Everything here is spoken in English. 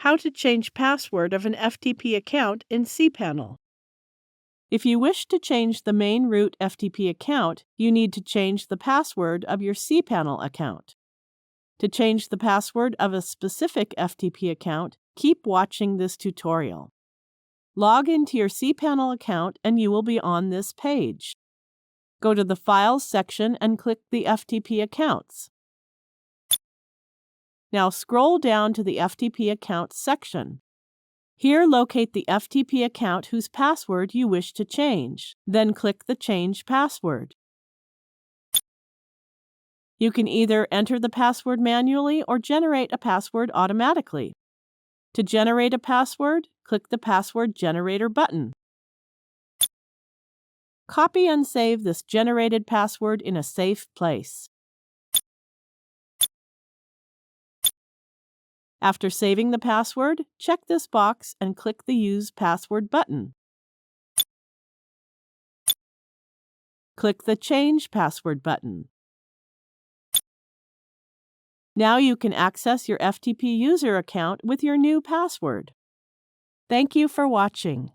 How to change password of an FTP account in cPanel. If you wish to change the main root FTP account, you need to change the password of your cPanel account. To change the password of a specific FTP account, keep watching this tutorial. Log into your cPanel account and you will be on this page. Go to the Files section and click the FTP accounts. Now scroll down to the FTP accounts section. Here locate the FTP account whose password you wish to change. Then click the Change Password. You can either enter the password manually or generate a password automatically. To generate a password, click the Password Generator button. Copy and save this generated password in a safe place. After saving the password, check this box and click the Use Password button. Click the Change Password button. Now you can access your FTP user account with your new password. Thank you for watching.